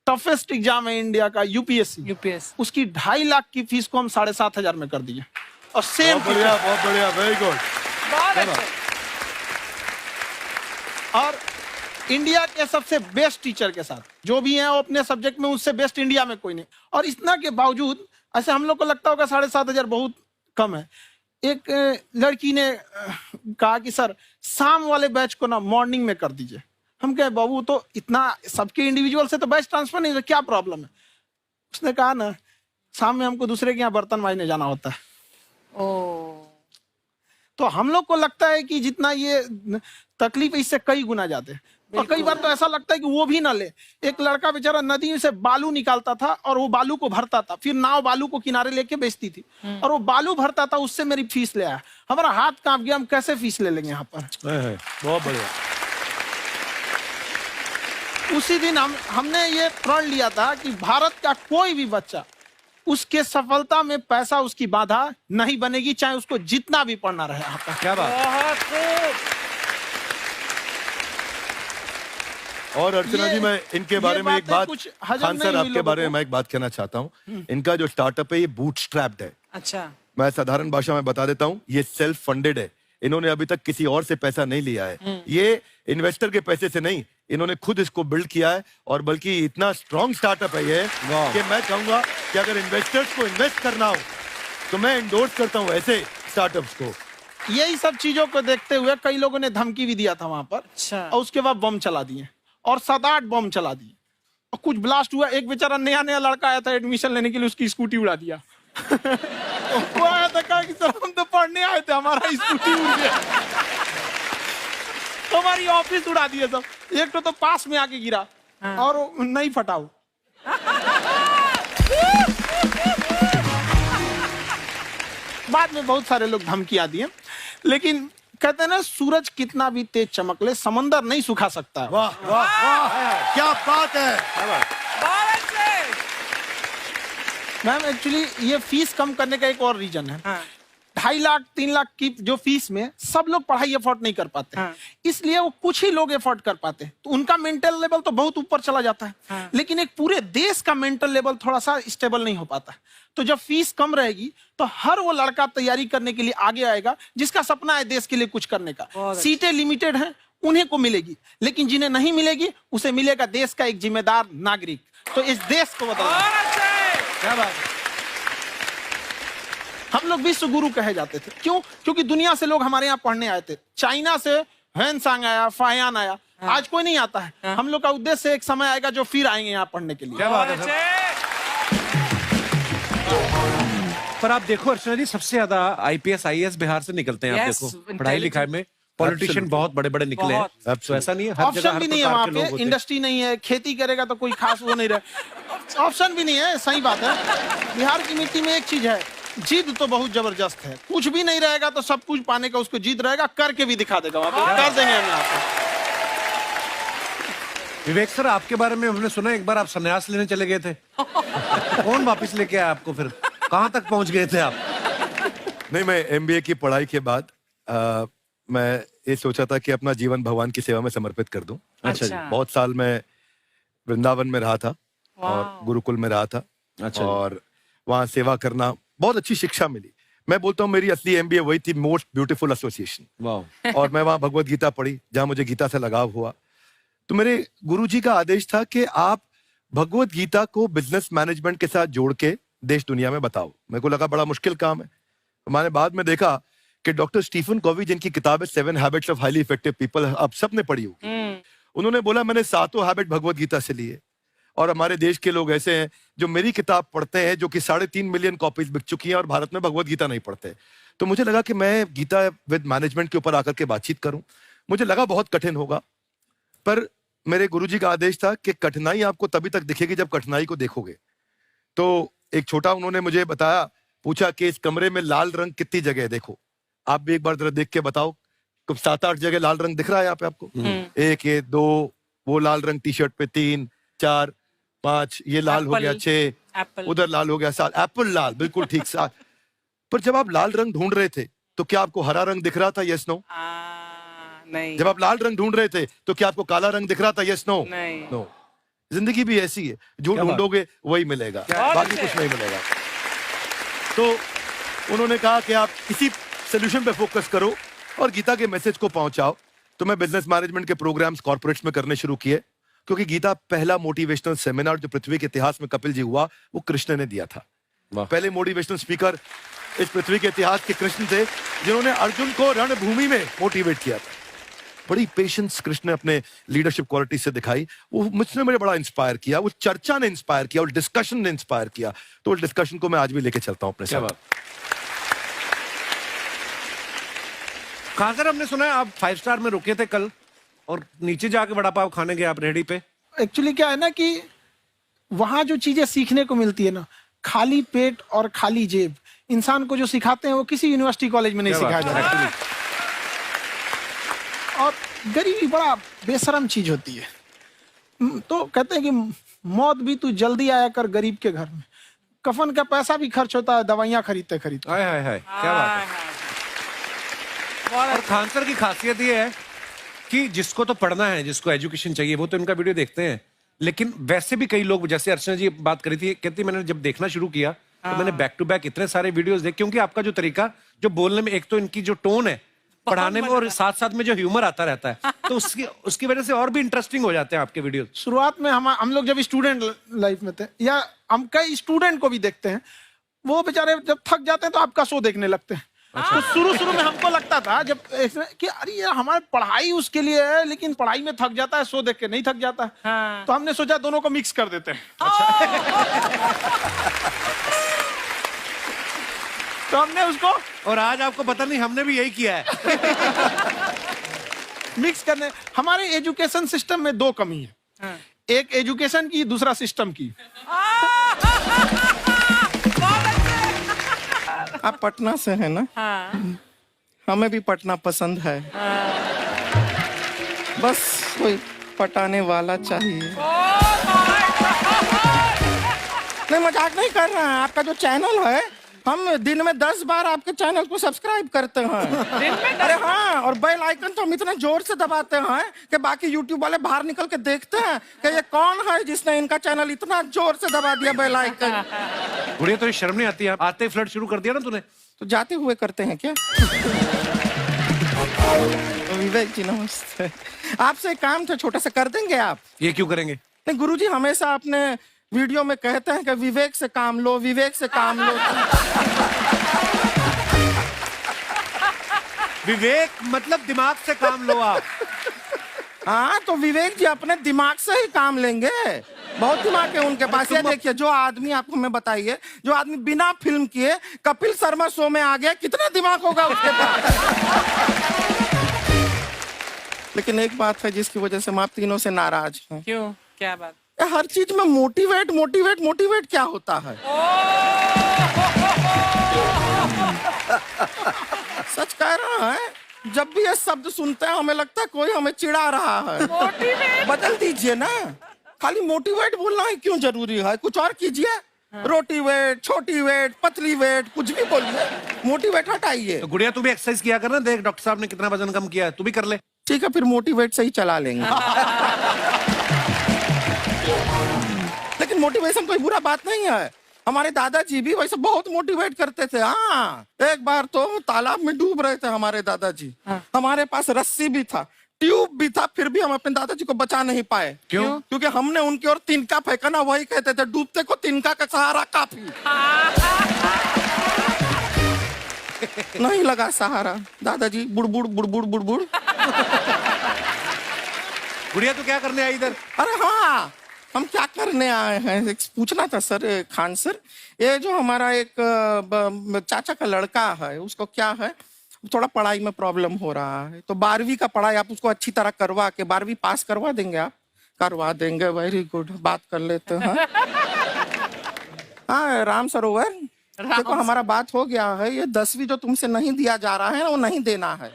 Toughest exam है India का, UPSC, उसकी 2.5 लाख की फीस को हम 7,500 में कर दिए। और सेम बहुत बढ़िया, वेरी गुड। और इंडिया के सबसे बेस्ट टीचर के साथ जो भी हैं वो अपने सब्जेक्ट में उससे बेस्ट इंडिया में कोई नहीं। और इतना के बावजूद ऐसे हम लोग को लगता होगा 7,500 बहुत कम है। एक लड़की ने कहा कि सर शाम वाले बैच को ना मॉर्निंग में कर दीजिए। हम कहे बाबू तो इतना सबके इंडिविजुअल से तो बैच ट्रांसफर नहीं, क्या प्रॉब्लम है? उसने कहा ना शाम में हमको दूसरे के यहाँ बर्तन मांजने जाना होता है। तो हम लोग को लगता है कि जितना ये तकलीफ इससे कई गुना ज्यादा है। और कई बार तो ऐसा लगता है कि वो भी ना ले। एक लड़का बेचारा नदी से बालू निकालता था और वो बालू को भरता था, फिर नाव बालू को किनारे लेके बेचती थी और वो बालू भरता था, उससे मेरी फीस ले आया। हमारा हाथ कांप गया, हम कैसे फीस ले लेंगे यहाँ पर। बहुत बढ़िया। उसी दिन हमने ये प्रण लिया था कि भारत का कोई भी बच्चा उसके सफलता में पैसा उसकी बाधा नहीं बनेगी, चाहे उसको जितना भी पढ़ना रहे यहाँ पर। क्या बात। और अर्चना जी, मैं इनके बारे में एक बात, खान सर आपके बारे में मैं एक बात कहना चाहता हूँ। इनका जो स्टार्टअप है ये बूटस्ट्रैप्ड है। अच्छा। मैं साधारण भाषा में बता देता हूँ, ये सेल्फ फंडेड है। इन्होंने अभी तक किसी और से पैसा नहीं लिया है। ये इन्वेस्टर के पैसे से नहीं, इन्होंने खुद इसको बिल्ड किया है। और बल्कि इतना स्ट्रॉन्ग स्टार्टअप है ये कि मैं कहूंगा कि अगर इन्वेस्टर्स को इन्वेस्ट करना हो तो मैं इंडोर्स करता हूँ ऐसे स्टार्टअप्स को। यही सब चीजों को देखते हुए कई लोगों ने धमकी भी दिया था वहां पर। अच्छा। और उसके बाद बम चला दिए और 7-8 बम चला दिए और कुछ ब्लास्ट हुआ। एक बेचारा नया लड़का आया था एडमिशन लेने के लिए, उसकी स्कूटी उड़ा दिया। वो आया था, कहा कि सर हम तो पढ़ने आए थे, हमारा स्कूटी उड़ गया। हमारी ऑफिस उड़ा दिए सब। एक तो पास में आके गिरा और नहीं फटा वो। बाद में बहुत सारे लोग धमकियां दिए, लेकिन कहते हैं ना सूरज कितना भी तेज चमक ले समंदर नहीं सुखा सकता। वाह वाह वाह, क्या बात है। मैम एक्चुअली ये फीस कम करने का एक और रीजन है। 2.5 लाख 3 लाख की जो फीस में सब लोग पढ़ाई अफोर्ड नहीं कर पाते। इसलिए वो कुछ ही लोग अफोर्ड कर पाते हैं, तो उनका मेंटल लेवल तो बहुत ऊपर चला जाता है। लेकिन एक पूरे देश का मेंटल लेवल थोड़ा सा स्टेबल नहीं हो पाता। तो जब फीस कम रहेगी तो हर वो लड़का तैयारी करने के लिए आगे आएगा जिसका सपना है देश के लिए कुछ करने का। सीटें लिमिटेड हैं, उन्हें को मिलेगी, लेकिन जिन्हें नहीं मिलेगी उसे मिलेगा देश का एक जिम्मेदार नागरिक। तो इस देश को बदलना। क्या बात है। हम लोग विश्व गुरु कहे जाते थे, क्यों? क्योंकि दुनिया से लोग हमारे यहाँ पढ़ने आए थे। चाइना से ह्वेनसांग आया, फायान आया, आज कोई नहीं आता है। हम लोग का उद्देश्य एक समय आएगा जो फिर आएंगे यहाँ पढ़ने के लिए। क्या बात है। पर आप देखो अर्चना जी, सबसे ज्यादा आईपीएस आईएएस बिहार से निकलते हैं। आप देखो पढ़ाई लिखाई में पॉलिटिशियन बहुत बड़े बड़े निकले हैं। तो ऐसा नहीं है, हर जगह ऑप्शन भी नहीं है वहाँ पे, इंडस्ट्री नहीं है, खेती करेगा तो कोई खास वो नहीं रहे, ऑप्शन भी नहीं है। सही बात है। बिहार की मिट्टी में एक चीज है, जिद तो बहुत जबरदस्त है। कुछ भी नहीं रहेगा तो सब कुछ पाने का उसको जिद रहेगा, करके भी दिखा देगा वहाँ पे, कर देंगे हम यहाँ पे। विवेक सर, आपके बारे में हमने सुना एक बार आप संन्यास लेने चले गए थे। कौन वापस लेके आया आपको? फिर कहाँ तक पहुंच गए थे आप? नहीं, मैं एमबीए की पढ़ाई के बाद मैं ये सोचा था कि अपना जीवन भगवान की सेवा में समर्पित कर दूं। अच्छा जी। बहुत साल मैं वृंदावन में रहा था और गुरुकुल में रहा था। अच्छा। और वहाँ सेवा करना, बहुत अच्छी शिक्षा मिली। मैं बोलता हूँ मेरी असली एमबीए वही थी, मोस्ट ब्यूटीफुल एसोसिएशन। वाह। और मैं वहाँ भगवत गीता पढ़ी, जहाँ मुझे गीता से लगाव हुआ। तो मेरे गुरुजी का आदेश था कि आप भगवत गीता को बिजनेस मैनेजमेंट के साथ जोड़ के देश दुनिया में बताओ। मेरे को लगा बड़ा मुश्किल काम है। मैंने बाद में देखा कि डॉक्टर स्टीफन कॉवी, जिनकी किताब है 7 habits of highly effective people, आप सबने पढ़ी होगी। उन्होंने बोला मैंने 7 हैबिट भगवत गीता से लिए। और हमारे देश के लोग ऐसे हैं जो मेरी किताब पढ़ते हैं, जो कि 3.5 मिलियन कॉपीज बिक चुकी हैं, और भारत में भगवत गीता नहीं पढ़ते। तो मुझे लगा कि मैं गीता विद मैनेजमेंट के ऊपर आकर के बातचीत करूं। मुझे लगा बहुत कठिन होगा, पर मेरे गुरुजी का आदेश था कि कठिनाई आपको तभी तक दिखेगी जब कठिनाई को देखोगे। तो एक छोटा उन्होंने मुझे बताया, पूछा कि इस कमरे में लाल रंग कितनी जगह है, देखो आप भी एक बार जरा देख के बताओ। तो 7-8 जगह लाल रंग दिख रहा है यहाँ पे आपको। 1 ये 2 वो लाल रंग टी शर्ट पे, 3 4 5 ये लाल हो गया, 6 उधर लाल हो गया, 7 एप्पल लाल, बिल्कुल ठीक 7। पर जब आप लाल रंग ढूंढ रहे थे तो क्या आपको हरा रंग दिख रहा था? Yes no? नहीं। जब आप लाल रंग ढूंढ रहे थे तो क्या आपको काला रंग दिख रहा था? Yes no? नहीं। नो। जिंदगी भी ऐसी है, जो क्या बात? ढूंढोगे वही मिलेगा, बाकी कुछ नहीं मिलेगा। तो उन्होंने कहा कि आप इसी सोल्यूशन पे फोकस करो और गीता के मैसेज को पहुंचाओ। तो मैं बिजनेस मैनेजमेंट के प्रोग्राम्स कॉर्पोरेट्स में करने शुरू किए, क्योंकि गीता पहला मोटिवेशनल सेमिनार जो पृथ्वी के इतिहास में कपिल जी हुआ, वो कृष्ण ने दिया था। पहले मोटिवेशनल स्पीकर इस पृथ्वी के इतिहास के कृष्ण थे, जिन्होंने अर्जुन को रणभूमि में मोटिवेट किया था। बड़ी पेशेंस कृष्ण ने अपने लीडरशिप क्वालिटी से दिखाई, वो मुझसे मुझे बड़ा इंस्पायर किया, वो चर्चा ने इंस्पायर किया, वो डिस्कशन ने इंस्पायर किया। तो उस डिस्कशन को मैं आज भी लेके चलता हूं अपने साथ। कहाँ सर, हमने सुना है आप 5 स्टार में रुके थे कल और नीचे जाके वड़ा पाव खाने गए आप रेहड़ी पे। एक्चुअली क्या है ना कि वहां जो चीजें सीखने को मिलती है ना, खाली पेट और खाली जेब इंसान को जो सिखाते हैं वो किसी यूनिवर्सिटी कॉलेज में नहीं सिखाया जाता। और गरीबी बड़ा बेशरम चीज होती है। तो कहते हैं कि मौत भी तू जल्दी आया कर गरीब के घर में। कफन का पैसा भी खर्च होता है दवाइयां खरीदते खरीदते। हाय हाय हाय, क्या बात है। और खान सर की खासियत ये है कि जिसको तो पढ़ना है, जिसको एजुकेशन चाहिए, वो तो इनका वीडियो देखते हैं। लेकिन वैसे भी कई लोग, जैसे अर्चना जी बात करी थी, कहती मैंने जब देखना शुरू किया तो मैंने बैक टू बैक इतने सारे वीडियोस देखे, क्योंकि आपका जो तरीका जो बोलने में, एक तो इनकी जो टोन है पढ़ाने में, और साथ साथ में जो ह्यूमर आता रहता है, तो उसकी वजह से और भी इंटरेस्टिंग हो जाते हैं आपके वीडियो। शुरुआत में हम लोग जब स्टूडेंट लाइफ में थे, या हम कई स्टूडेंट को भी देखते हैं, वो बेचारे जब थक जाते हैं तो आपका शो देखने लगते हैं। तो शुरू में हमको लगता था जब कि अरे यार हमारी पढ़ाई उसके लिए है, लेकिन पढ़ाई में थक जाता है, शो देख के नहीं थक जाता है। हाँ। तो हमने सोचा दोनों को मिक्स कर देते हैं। तो हमने उसको, और आज आपको पता नहीं हमने भी यही किया है। मिक्स करने। हमारे एजुकेशन सिस्टम में 2 कमी है। हाँ। एक एजुकेशन की, दूसरा सिस्टम की। आप पटना से हैं ना? हाँ। हमें भी पटना पसंद है। बस कोई पटाने वाला चाहिए। नहीं, मजाक नहीं कर रहे हैं। आपका जो चैनल है, हम दिन में 10 बार आपके चैनल को सब्सक्राइब करते हैं। अरे हाँ, और बेल आइकन तो हम इतना जोर से दबाते हैं कि बाकी यूट्यूब वाले बाहर निकल के देखते हैं कि ये कौन है जिसने इनका चैनल इतना जोर से दबा दिया बेल आइकन। बुढ़िया, तो शर्म नहीं आती है? आते ही फ्लर्ट शुरू कर दिया ना तूने। तो जाते हुए करते हैं क्या? विवेक जी नमस्ते। आपसे एक काम था छोटा सा, कर देंगे आप? ये क्यों करेंगे? नहीं, गुरुजी हमेशा अपने वीडियो में कहते हैं कि विवेक से काम लो, विवेक से काम लो। विवेक मतलब दिमाग से काम लो आप। हाँ, तो विवेक जी अपने दिमाग से ही काम लेंगे। बहुत दिमाग है उनके पास। ये देखिए, जो आदमी, आपको मैं बताइए, जो आदमी बिना फिल्म किए कपिल शर्मा शो में आ गया, कितना दिमाग होगा उसके पास। लेकिन एक बात है जिसकी वजह से हम आप तीनों से नाराज हैं। क्यों? क्या बात? हर चीज में मोटिवेट मोटिवेट मोटिवेट क्या होता है? सच कह रहा है, जब भी ये शब्द सुनते हैं हमें लगता है कोई हमें चिढ़ा रहा है। बदल दीजिए ना, खाली मोटिवेट बोलना ही क्यों जरूरी है? कुछ और कीजिए। रोटी वेट, छोटी वेट, पतली वेट, कुछ भी बोलिए, मोटिवेट हटाइए। तो गुड़िया, तू भी एक्सरसाइज किया कर ना, देख डॉक्टर साहब ने कितना वजन कम किया है, तू भी कर ले। ठीक है, फिर मोटिवेट से ही चला लेंगे। लेकिन मोटिवेशन कोई बुरा बात नहीं है। हमारे दादाजी भी वैसे बहुत मोटिवेट करते थे। हाँ, एक बार तो तालाब में डूब रहे थे हमारे दादाजी। हाँ। हमारे पास रस्सी भी था, ट्यूब भी था, फिर भी हम अपने दादाजी को बचा नहीं पाए। क्यों? क्योंकि हमने उनकी ओर तिनका फेंका ना, वही कहते थे डूबते को तिनका का सहारा काफी। नहीं लगा सहारा, दादाजी बुड़बुड़ बुड़बुड़ बुड़बुड़। गुड़िया, तू क्या करने आई इधर? अरे हाँ, हम क्या करने आए हैं एक पूछना था सर। खान सर, ये जो हमारा एक चाचा का लड़का है, उसको क्या है, थोड़ा पढ़ाई में प्रॉब्लम हो रहा है। तो 12वीं का पढ़ाई आप उसको अच्छी तरह करवा के 12वीं पास करवा देंगे आप? करवा देंगे, वेरी गुड, बात कर लेते हैं। हाँ, राम सरोवर, देखो हमारा बात हो गया है। ये 10वीं जो तुमसे नहीं दिया जा रहा है वो नहीं देना है।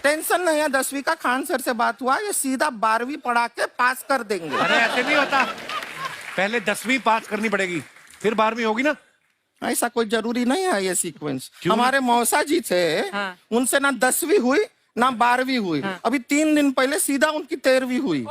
टेंशन नहीं है, 10वीं का खान सर से बात हुआ, ये सीधा 12वीं पढ़ा के पास कर देंगे। अरे ऐसे नहीं होता, पहले 10वीं पास करनी पड़ेगी, फिर 12वीं होगी ना। ऐसा कोई जरूरी नहीं है ये सीक्वेंस। हमारे मौसा जी थे, उनसे ना 10वीं हुई ना 12वीं हुई, अभी 3 दिन पहले सीधा उनकी 13वीं हुई।